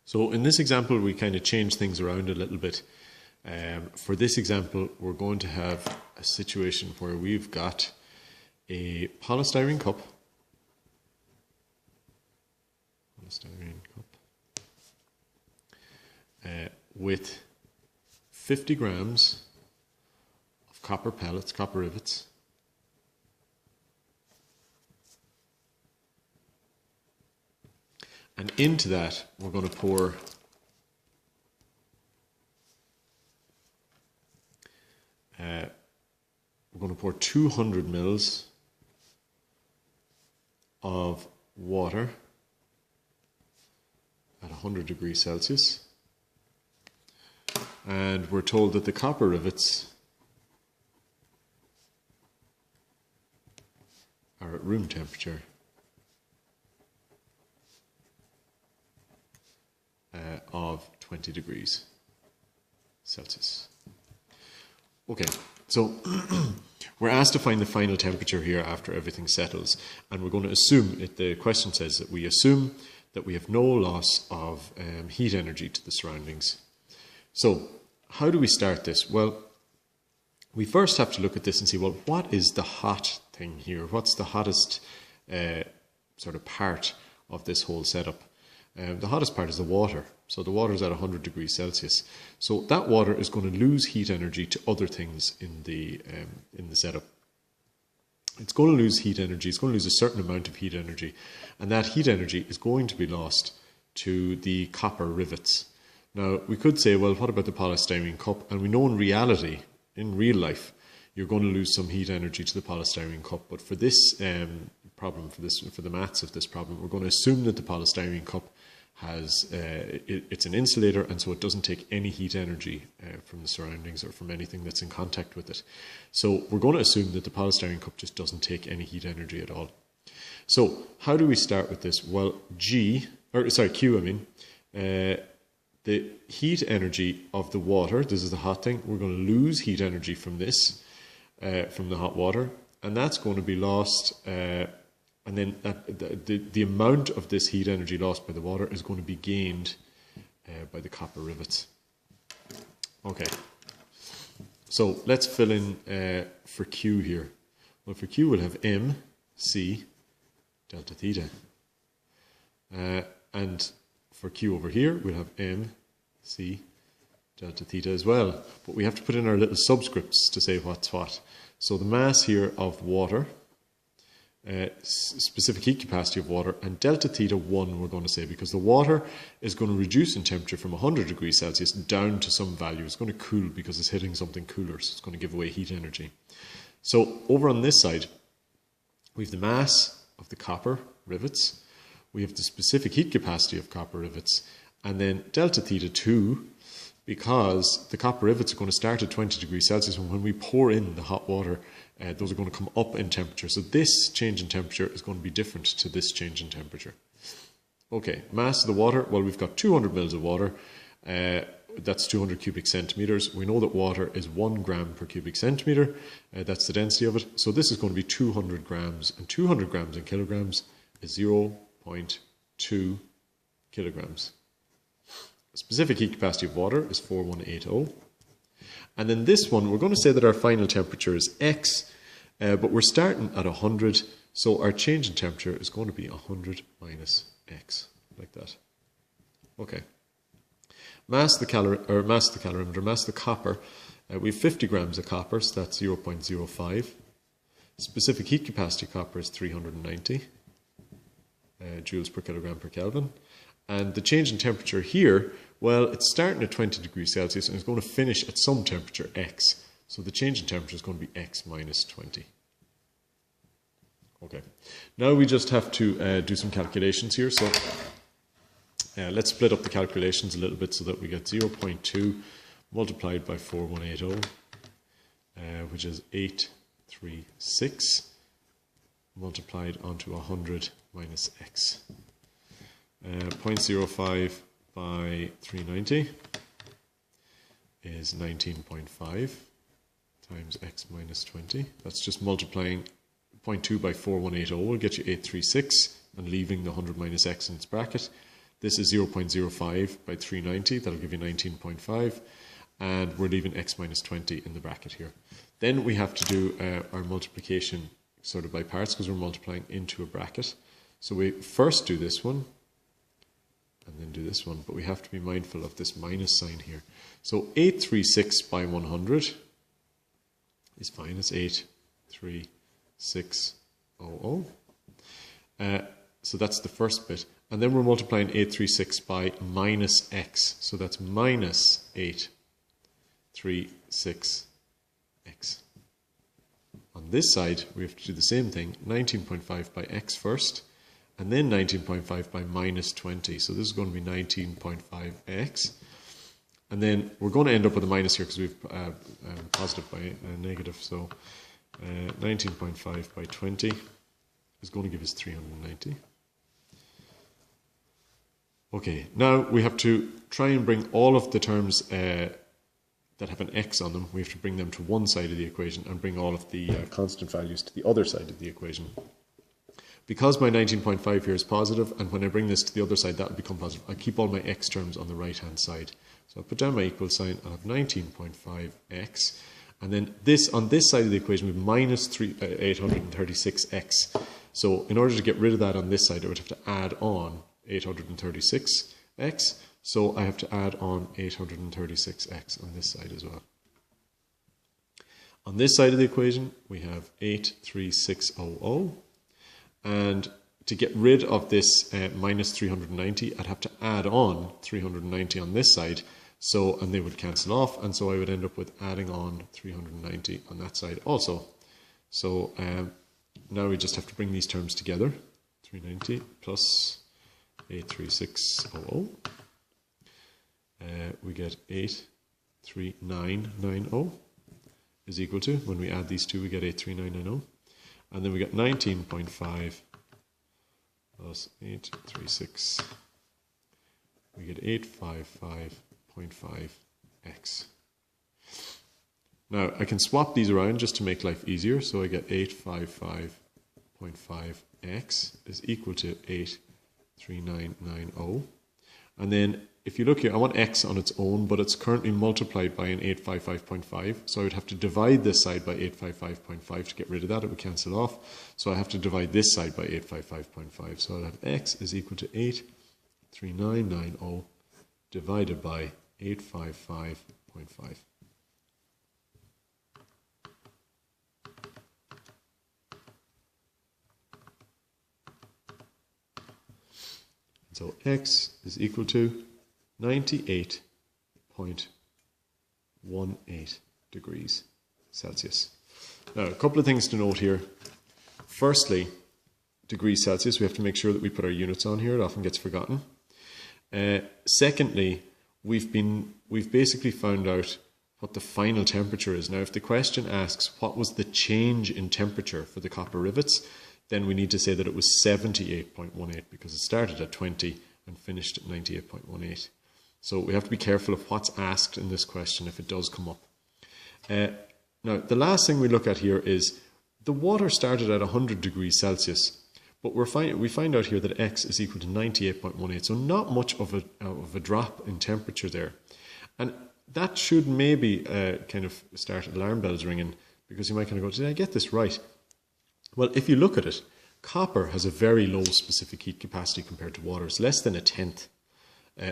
So in this example, we kind of change things around a little bit. For this example, we're going to have a situation where we've got a polystyrene cup, with 50 grams of copper pellets, copper rivets, and into that we're going to pour we're going to pour 200 mils of water at 100 degrees Celsius, and we're told that the copper rivets are at room temperature of 20 degrees Celsius. Okay, so we're asked to find the final temperature here after everything settles, and we're going to assume, the question says that we assume that we have no loss of heat energy to the surroundings. So how do we start this? Well, we first have to look at this and see, well, what is the hot thing here? What's the hottest sort of part of this whole setup? The hottest part is the water. So the water is at 100 degrees Celsius. So that water is going to lose heat energy to other things in the setup. It's going to lose heat energy. It's going to lose a certain amount of heat energy. And that heat energy is going to be lost to the copper rivets. Now, we could say, well, what about the polystyrene cup? And we know in reality, in real life, you're going to lose some heat energy to the polystyrene cup. But for this problem, for the maths of this problem, we're going to assume that the polystyrene cup has it's an insulator, and so it doesn't take any heat energy from the surroundings or from anything that's in contact with it. So we're going to assume that the polystyrene cup just doesn't take any heat energy at all. So how do we start with this? Well, Q, the heat energy of the water, this is the hot thing, we're going to lose heat energy from this, from the hot water, and that's going to be lost, and then the amount of this heat energy lost by the water is going to be gained by the copper rivets. Okay, so let's fill in for Q here. Well, for Q we'll have MC delta theta, and for Q over here we'll have MC delta theta as well, but we have to put in our little subscripts to say what's what. So the mass here of water, specific heat capacity of water, and delta theta 1 we're going to say, because the water is going to reduce in temperature from 100 degrees Celsius down to some value. It's going to cool because it's hitting something cooler, so it's going to give away heat energy. So over on this side we have the mass of the copper rivets, we have the specific heat capacity of copper rivets, and then delta theta 2, because the copper rivets are going to start at 20 degrees Celsius, and when we pour in the hot water, those are going to come up in temperature. So this change in temperature is going to be different to this change in temperature. Okay, mass of the water, well, we've got 200 mils of water. That's 200 cubic centimeters. We know that water is 1 gram per cubic centimeter. That's the density of it. So this is going to be 200 grams, and 200 grams in kilograms is 0.2 kilograms. Specific heat capacity of water is 4180. And then this one, we're going to say that our final temperature is X, but we're starting at 100, so our change in temperature is going to be 100 minus X, like that. Okay. Mass of the calorimeter, mass of the copper, we have 50 grams of copper, so that's 0.05. Specific heat capacity of copper is 390 joules per kilogram per Kelvin. And the change in temperature here, well, it's starting at 20 degrees Celsius and it's going to finish at some temperature X. So the change in temperature is going to be X minus 20. Okay, now we just have to do some calculations here. So let's split up the calculations a little bit so that we get 0.2 multiplied by 4180, which is 836, multiplied onto 100 minus X. 0.05 by 390 is 19.5 times X minus 20. That's just multiplying 0.2 by 4180 will get you 836, and leaving the 100 minus X in its bracket. This is 0.05 by 390. That'll give you 19.5. And we're leaving x minus 20 in the bracket here. Then we have to do our multiplication sort of by parts because we're multiplying into a bracket. So we first do this one and then do this one, but we have to be mindful of this minus sign here. So 836 by 100 is fine. It's 83600. So that's the first bit. And then we're multiplying 836 by minus x. So that's minus 836x. On this side, we have to do the same thing, 19.5 by x first, and then 19.5 by minus 20. So this is going to be 19.5x. And then we're going to end up with a minus here because we've positive by a negative. So 19.5 by 20 is going to give us 390. Okay, now we have to try and bring all of the terms that have an x on them, we have to bring them to one side of the equation and bring all of the constant values to the other side of the equation. Because my 19.5 here is positive, and when I bring this to the other side, that will become positive. I keep all my x terms on the right-hand side. So I'll put down my equal sign, I'll have 19.5x, and then this on this side of the equation, we have minus 836x. So in order to get rid of that on this side, I would have to add on 836x. So I have to add on 836x on this side as well. On this side of the equation, we have 83600. And to get rid of this minus 390, I'd have to add on 390 on this side. So, and they would cancel off. And so I would end up with adding on 390 on that side also. So now we just have to bring these terms together. 390 plus 83600. We get 83990 is equal to, when we add these two, we get 83990. And then we get 19.5 plus 836. We get 855.5x. Now, I can swap these around just to make life easier. So I get 855.5x is equal to 83990. And then if you look here, I want x on its own, but it's currently multiplied by an 855.5. So I would have to divide this side by 855.5 to get rid of that. It would cancel off. So I have to divide this side by 855.5. So I'll have x is equal to 83990 divided by 855.5. So x is equal to 98.18 degrees Celsius. Now, a couple of things to note here. Firstly, degrees Celsius, we have to make sure that we put our units on here. It often gets forgotten. Secondly, we've basically found out what the final temperature is. Now, if the question asks what was the change in temperature for the copper rivets, then we need to say that it was 78.18 because it started at 20 and finished at 98.18. So we have to be careful of what's asked in this question if it does come up. Now, the last thing we look at here is the water started at 100 degrees Celsius, but we find out here that x is equal to 98.18, so not much of a drop in temperature there. And that should maybe kind of start alarm bells ringing, because you might kind of go, did I get this right? Well, if you look at it, copper has a very low specific heat capacity compared to water. It's less than a tenth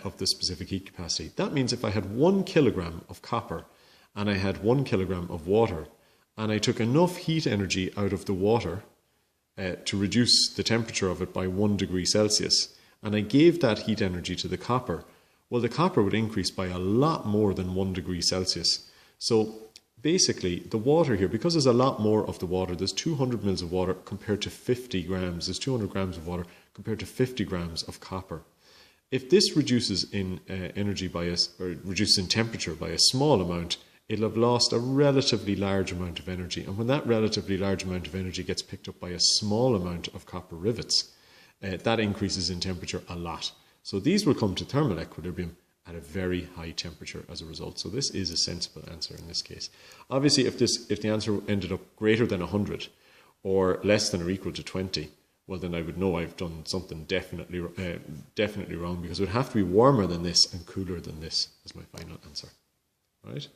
of the specific heat capacity. That means if I had 1 kilogram of copper and I had 1 kilogram of water, and I took enough heat energy out of the water to reduce the temperature of it by 1 degree Celsius, and I gave that heat energy to the copper, well, the copper would increase by a lot more than 1 degree Celsius. So basically, the water here, because there's a lot more of the water, there's 200 mils of water compared to 50 grams. There's 200 grams of water compared to 50 grams of copper. If this reduces in energy by or reduces in temperature by a small amount, it'll have lost a relatively large amount of energy. And when that relatively large amount of energy gets picked up by a small amount of copper rivets, that increases in temperature a lot. So these will come to thermal equilibrium at a very high temperature as a result. So this is a sensible answer in this case. Obviously, if the answer ended up greater than 100 or less than or equal to 20, well, then I would know I've done something definitely wrong, because it would have to be warmer than this and cooler than this as my final answer. Right?